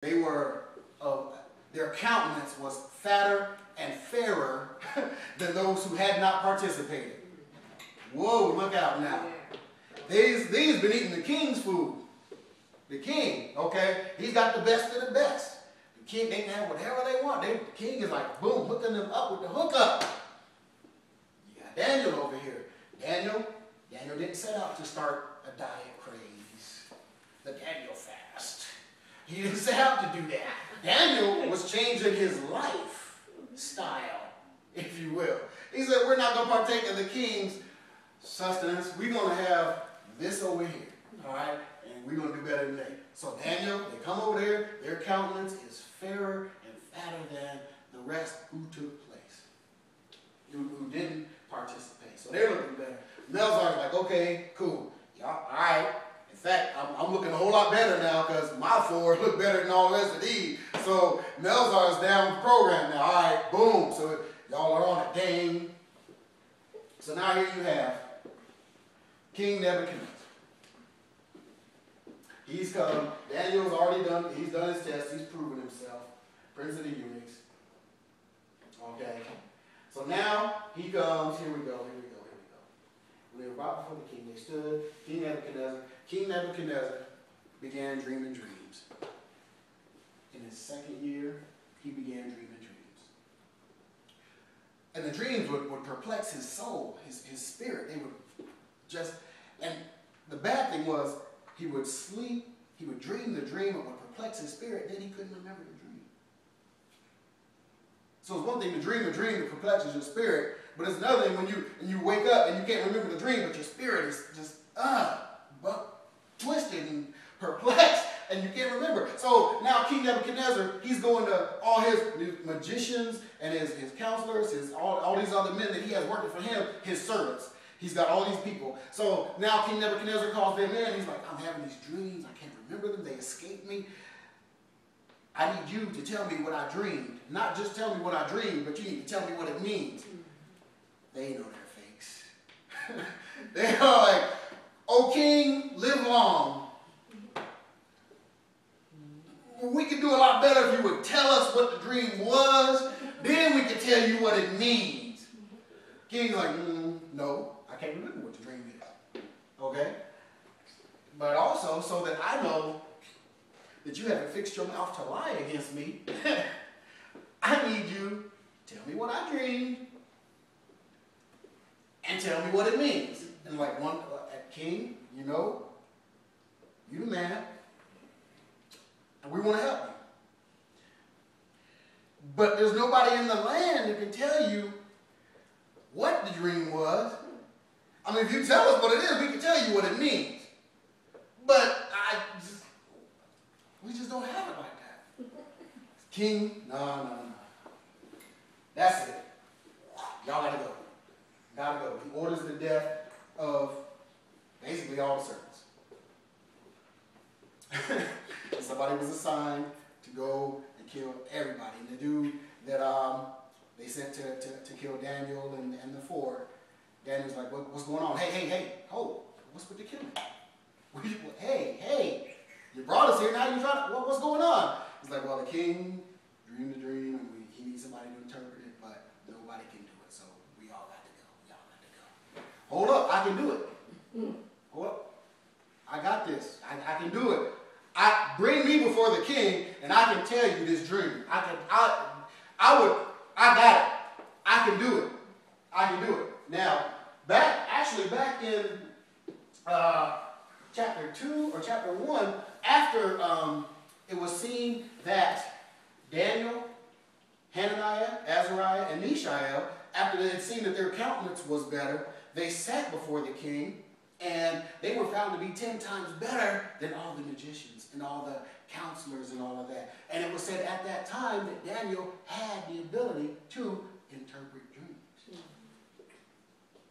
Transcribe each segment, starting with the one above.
They were, their countenance was fatter and fairer than those who had not participated. Whoa, look out now. These been eating the king's food. The king, okay? He's got the best of the best. The king, they can have whatever they want. The king is like, boom, hooking them up with the hookup. You got Daniel over here. Daniel didn't set out to start a diet craze. The Daniel fast. He didn't set out to do that. Daniel was changing his lifestyle, if you will. He said, we're not going to partake of the king's sustenance. We're going to have this over here, all right? And we're going to do better than they. So Daniel, they come over there. Their countenance is fairer and fatter than the rest who took place, who didn't participate. So they're looking better. Melzar's like, okay, cool. Yeah, all right. In fact, I'm looking a whole lot better now because my four look better than all the rest of these. So Melzar is down with the program now. All right, boom. So y'all are on it. Dang. So now here you have King Nebuchadnezzar. He's come. Daniel's already done. He's done his test. He's proven himself. Prince of the eunuchs. Okay. So now he comes. Here we go. When they were brought before the king, they stood. King Nebuchadnezzar began dreaming dreams. In his second year, he began dreaming dreams. And the dreams would perplex his soul, his spirit. They would just, and the bad thing was, he would sleep, he would dream the dream, it would perplex his spirit, then he couldn't remember the dream. So it's one thing to dream a dream that perplexes your spirit, but it's another thing when you wake up and you can't remember the dream, but your spirit is just twisted and perplexed, and you can't remember. So now King Nebuchadnezzar, he's going to all his magicians and his counselors, all these other men that he has working for him, his servants. He's got all these people. So now King Nebuchadnezzar calls them in. He's like, I'm having these dreams. I can't remember them. They escaped me. I need you to tell me what I dreamed. Not just tell me what I dreamed, but you need to tell me what it means. They know they're fakes. They're like, O king, live long. We could do a lot better if you would tell us what the dream was. Then we could tell you what it means. King's like, no, I can't remember what the dream is. Okay? But also, so that I know that you haven't fixed your mouth to lie against me, I need you to tell me what I dreamed and tell me what it means. And like king, you know, you the man, and we want to help you. But there's nobody in the land that can tell you what the dream was. I mean, if you tell us what it is, we can tell you what it means. But we just don't have it like that. King, no. That's it. Y'all gotta go. Gotta go. He orders the death of basically all the servants. Somebody was assigned to go and kill everybody. And the dude that they sent to kill Daniel and the four, Daniel's like, what's going on? Hey, hold. What's with the killing? Hey, you brought us here, now you're trying to, what's going on? He's like, well, the king dreamed the dream, and he needs somebody to interpret it, but nobody can do it, so we all got to go. Hold up, I can do it. Hold up. I got this. I can do it. Bring me before the king, and I can tell you this dream. I got it. I can do it. I can do it. Now, back in chapter 2 or chapter 1, after it was seen that Daniel, Hananiah, Azariah, and Mishael, after they had seen that their countenance was better, they sat before the king, and they were found to be 10 times better than all the magicians and all the counselors and all of that. And it was said at that time that Daniel had the ability to interpret dreams.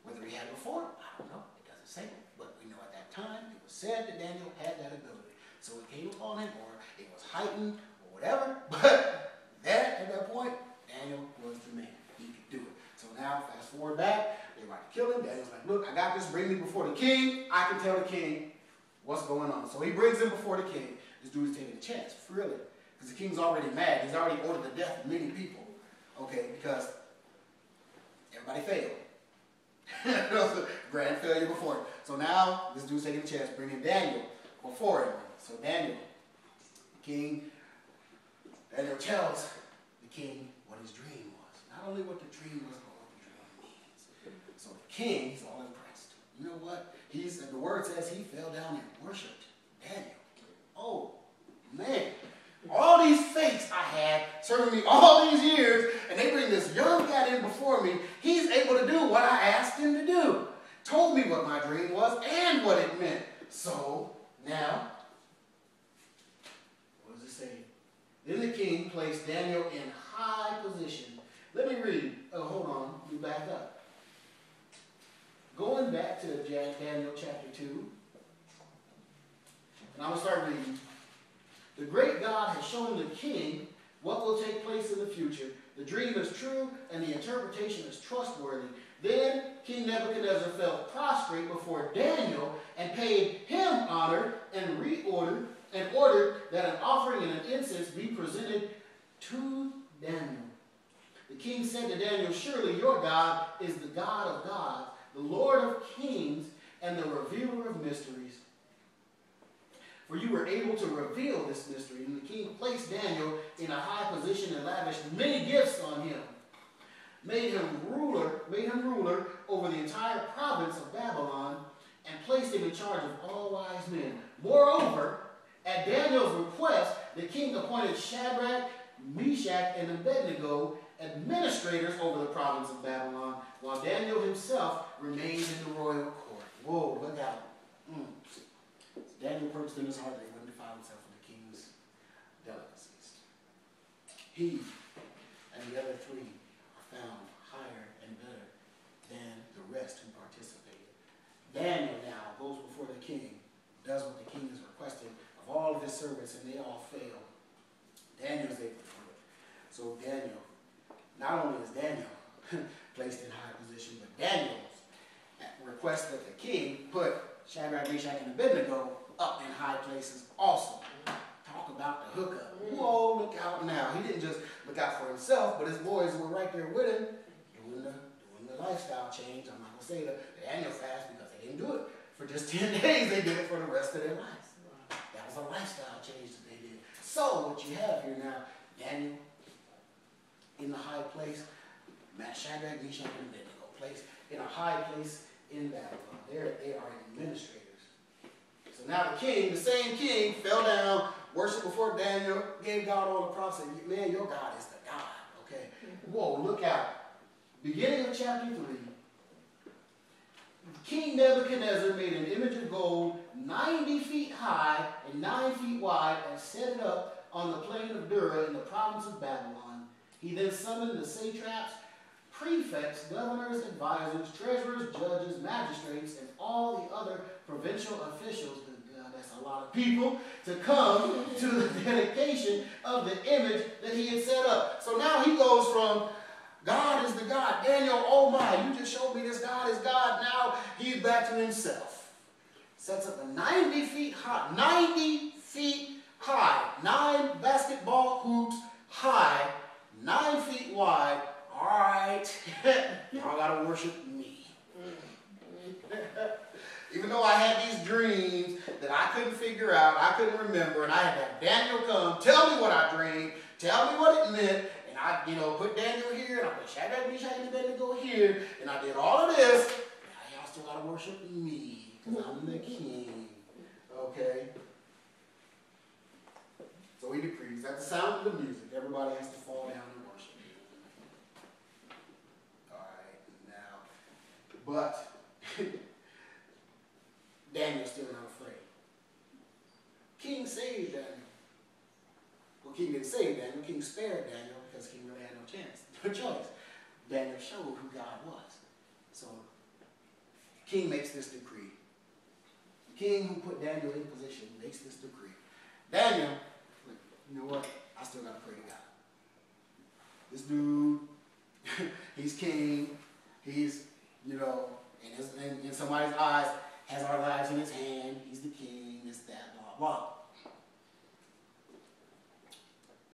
Whether he had it before, I don't know. It doesn't say it. But we know at that time it was said that Daniel had that ability. So it came upon him, or it was heightened, or whatever. But at that point, Daniel was the man. He could do it. So now, fast forward back, they're about to kill him. Daniel's like, look, I got this. Bring me before the king. I can tell the king what's going on. So he brings him before the king. This dude's taking a chance, really. Because the king's already mad. He's already ordered the death of many people. Okay, because everybody failed. It was a grand failure before him. So now, this dude's taking a chance, bringing Daniel before him. So Daniel, the king, Daniel tells the king what his dream was. Not only what the dream was, but what the dream means. So the king, he's all impressed. You know what? The word says he fell down and worshipped Daniel. Oh, man. All these fakes I had serving me all these years, and they bring this young cat in before me. He's able to do what I asked him to do. Told me what my dream was and what it meant. So, now, what does it say? Then the king placed Daniel in high position. Let me read. Oh, hold on. Let me back up. Going back to Daniel chapter 2, and I'm going to start reading. The great God has shown the king what will take place in the future. The dream is true and the interpretation is trustworthy. Then King Nebuchadnezzar fell prostrate before Daniel and paid him honor and ordered that an offering and an incense be presented to Daniel. The king said to Daniel, surely your God is the God of gods, the Lord of kings, and the revealer of mysteries. For you were able to reveal this mystery. And the king placed Daniel in a high position and lavished many gifts on him. Made him ruler over the entire province of Babylon, and placed him in charge of all wise men. Moreover, at Daniel's request, the king appointed Shadrach, Meshach, and Abednego administrators over the province of Babylon, while Daniel himself remained in the royal court. Whoa, look out. Daniel purposed in his heart that he wouldn't defile himself with the king's delicacies. He and the other three are found higher and better than the rest who participated. Daniel now goes before the king, does what the king is requesting of all of his servants, and they all fail. Daniel's able to do it. So Daniel, not only is Daniel placed in high position, but Daniel's request that the king put Shadrach, Meshach, and Abednego up in high places also. Talk about the hookup. Whoa, look out now. He didn't just look out for himself, but his boys were right there with him doing the lifestyle change. I'm not going to say the annual fast because they didn't do it for just 10 days. They did it for the rest of their lives. That was a lifestyle change that they did. So what you have here now, Daniel in the high place, Shadrach, Meshach, and Abednego placed in a high place in Babylon. They are administrators. So now the king, the same king, fell down, worshiped before Daniel, gave God all the props, and man, your God is the God. Okay. Whoa, look out. Beginning of chapter 3. King Nebuchadnezzar made an image of gold 90 feet high and 9 feet wide and set it up on the plain of Dura in the province of Babylon. He then summoned the satraps, prefects, governors, advisors, treasurers, judges, magistrates, and all the other provincial officials, that's a lot of people, to come to the dedication of the image that he had set up. So now he goes from God is the God. Daniel, oh my, you just showed me this God is God. Now he's back to himself. Sets up a 90 feet high, 90 feet high, 9 basketball hoops high, 9 feet wide. All right, y'all gotta worship me. Even though I had these dreams that I couldn't figure out, I couldn't remember, and I had to have Daniel come, tell me what I dreamed, tell me what it meant, and I, put Daniel here, and I put Shadrach, Meshach, and Abednego here, and I did all of this. Now y'all still gotta worship me, because I'm the king. Okay? So he decrees, at the sound of the music, everybody has to fall down and worship. All right, now, but Daniel's still not afraid. King saved Daniel. Well, King didn't save Daniel. King spared Daniel because King really had no choice. Daniel showed who God was. So, King makes this decree. The king who put Daniel in position makes this decree. Daniel, you know what? I still got to pray to God. This dude, he's king. He's, in somebody's eyes, has our lives in his hand. He's the king, this, that, blah, blah.